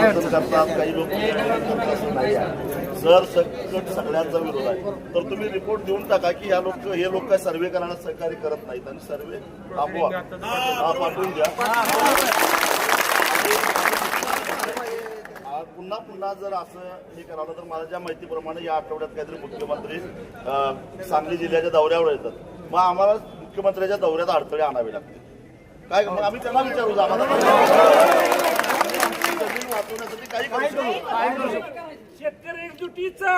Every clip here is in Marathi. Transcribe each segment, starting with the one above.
समर्थन करतात, काही लोक करतात असं नाही आहे. जर सकट सगळ्यांचा विरोध आहे तर तुम्ही रिपोर्ट देऊन टाका की हे लोक काय सर्वे करायला सहकार्य करत नाहीत आणि सर्वे थांबवा, पाठवून द्या. पुन्हा पुन्हा जर असं हे करावं तर माझ्या माहितीप्रमाणे या आठवड्यात काहीतरी मुख्यमंत्री सांगली जिल्ह्याच्या दौऱ्यावर येतात. मग आम्हाला मुख्यमंत्र्यांच्या दौऱ्यात अडथळे आणावे लागतील. काय मग आम्ही त्यांना विचारू, आम्हाला जमीन वाचवण्यासाठी काही करू शकतो. शेतकरी एकजुटीचा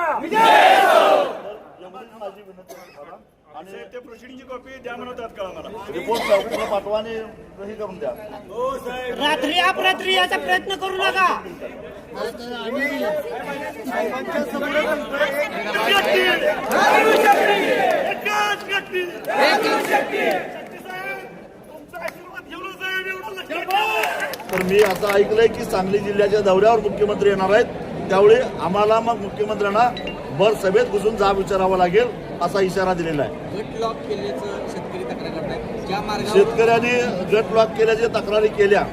माझी विनंती आहे आणि ते प्रोसिडिंगची कॉपी द्या म्हणतात का मला रिपोर्ट चौकीला पाठवा आणि हे करून द्या. रात्री अपरात्री याचा प्रयत्न करू नका. तर मी असं ऐकलंय की सांगली जिल्ह्याच्या दौऱ्यावर मुख्यमंत्री येणार आहेत. त्यावेळी आम्हाला मग मुख्यमंत्र्यांना भर सभेत घुसून जाब विचारावा लागेल असा इशारा दिलेला आहे. गट लॉक केल्याचं शेतकरी तक्रार करतायत. ज्या मार्गावर शेतकऱ्यांनी गट लॉक केल्याच्या तक्रारी केल्या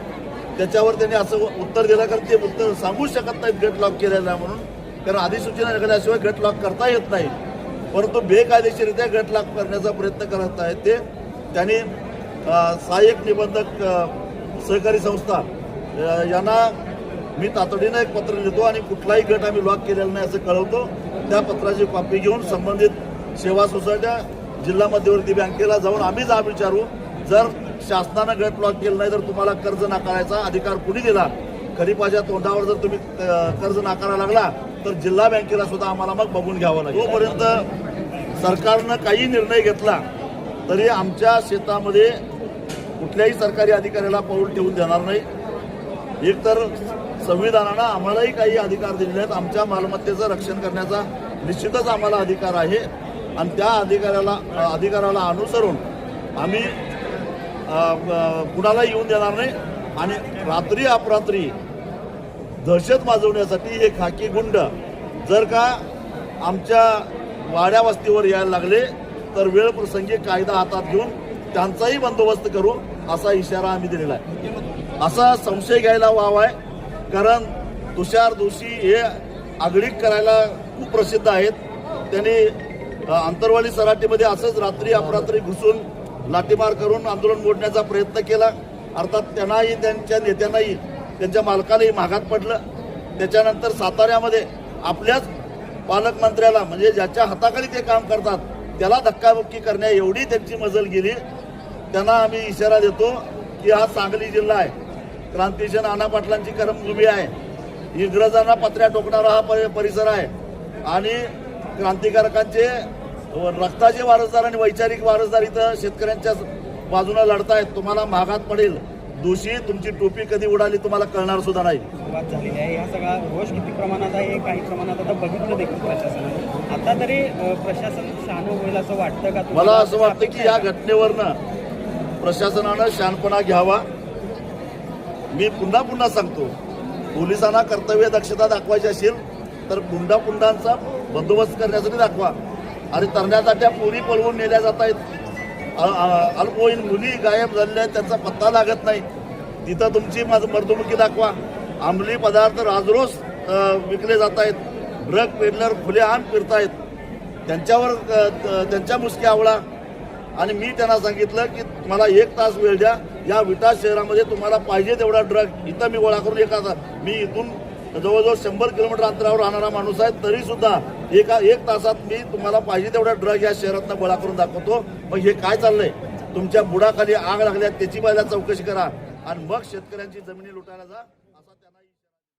त्याच्यावर त्यांनी असं उत्तर दिलं कारण ते उत्तर सांगू शकत नाहीत गट लॉक केलेला म्हणून, कारण अधिसूचना निघाल्याशिवाय गट लॉक करता येत नाही. परंतु बेकायदेशीरित्या गट लॉक करण्याचा प्रयत्न करत आहेत ते. त्यांनी सहाय्यक निबंधक सहकारी संस्था यांना मी तातडीनं एक पत्र लिहितो आणि कुठलाही गट आम्ही लॉक केलेला नाही असं कळवतो. त्या पत्राची कॉपी घेऊन संबंधित सेवा सोसायट्या जिल्हा मध्यवर्ती बँकेला जाऊन आम्ही जाब विचारू. जर शासनानं गट लॉक केलं नाही तर तुम्हाला कर्ज नाकारायचा अधिकार कुणी दिला? खरीपाच्या तोंडावर जर तुम्ही कर्ज नाकारायला लागला तर जिल्हा बँकेला सुद्धा आम्हाला मग बघून घ्यावं लागेल. तोपर्यंत सरकारनं काही निर्णय घेतला तरी आमच्या शेतामध्ये कुठल्याही सरकारी अधिकाऱ्याला पाऊल ठेवून देणार नाही. एकतर संविधानानं आम्हालाही काही अधिकार दिलेले आहेत. आमच्या मालमत्तेचं रक्षण करण्याचा निश्चितच आम्हाला अधिकार आहे आणि त्या अधिकाराला अनुसरून आम्ही कुणाला येऊन देणार नाही. आणि रात्री अपरात्री दहशत माजवण्यासाठी हे खाकी गुंड जर का आमच्या वाड्या वस्तीवर यायला लागले तर वेळ प्रसंगी कायदा हातात घेऊन त्यांचाही बंदोबस्त करू असा इशारा आम्ही दिलेला आहे. असा संशय घ्यायला वाव आहे कारण तुषार दोषी हे आगळीक करायला खूप प्रसिद्ध आहेत. त्यांनी आंतरवाली सराटीमध्ये असंच रात्री अपरात्री घुसून लाठीमार करून आंदोलन मोडण्याचा प्रयत्न केला. अर्थात त्यांनाही त्यांच्या नेत्यांनाही त्यांच्या मालकालाही मागात पडलं. त्याच्यानंतर साताऱ्यामध्ये आपल्याच पालकमंत्र्याला म्हणजे ज्याच्या हाताखाली ते काम करतात त्याला धक्काबुक्की करण्या एवढी त्यांची मजल गेली. त्यांना आम्ही इशारा देतो की हा सांगली जिल्हा आहे, क्रांतिशन नाना पाटलांची कर्मभूमी आहे, इंग्रजांना पत्र्या टोकणारा हा परिसर आहे आणि क्रांतिकारकांचे रक्ताचे वारसदार आणि वैचारिक वारसदार इथं शेतकऱ्यांच्या बाजूने लढतायत. तुम्हाला महागात पडेल. दोषी तुमची टोपी कधी उडाली तुम्हाला कळणार सुद्धा नाही. सुरुवात झालेली आहे. हा सगळा रोष किती प्रमाणात आहे काही प्रमाणात आता बघितलं देखील प्रशासनाने. आता तरी प्रशासन शहाणं होईल असं वाटतं का? मला असं वाटतं की या घटनेवरनं प्रशासनानं शहाणपणा घ्यावा. मी पुन्हा पुन्हा सांगतो, पोलिसांना कर्तव्य दक्षता दाखवायची असेल तर पुंडांचा बंदोबस्त करण्यासाठी दाखवा. आणि तरण्याच्या पोरी पळवून नेल्या जात आहेत. अल्पवयीन मुली गायब झालेल्या आहेत, त्यांचा पत्ता लागत नाही. तिथं तुमची मर्दमुखी दाखवा. अंमली पदार्थ राजरोस विकले जात आहेत. ड्रग पेडलर खुलेआम फिरतायत. त्यांच्यावर त्यांच्या मुसक्या आवळा. आणि मी त्यांना सांगितलं की मला 1 तास वेळ द्या. या विटा शहरामध्ये तुम्हाला पाहिजे तेवढा ड्रग इथं मी गोळा करून मी इथून जवळजवळ 100 किलोमीटर अंतरावर राहणारा माणूस आहे तरी सुद्धा 1 तासात मी तुम्हाला पाहिजे तेवढा ड्रग या शहरातनं गोळा करून दाखवतो. मग हे काय चाललंय? तुमच्या बुडाखाली आग लागल्या त्याची पहिला चौकशी करा आणि मग शेतकऱ्यांची जमिनी लुटायला जा असा त्यांना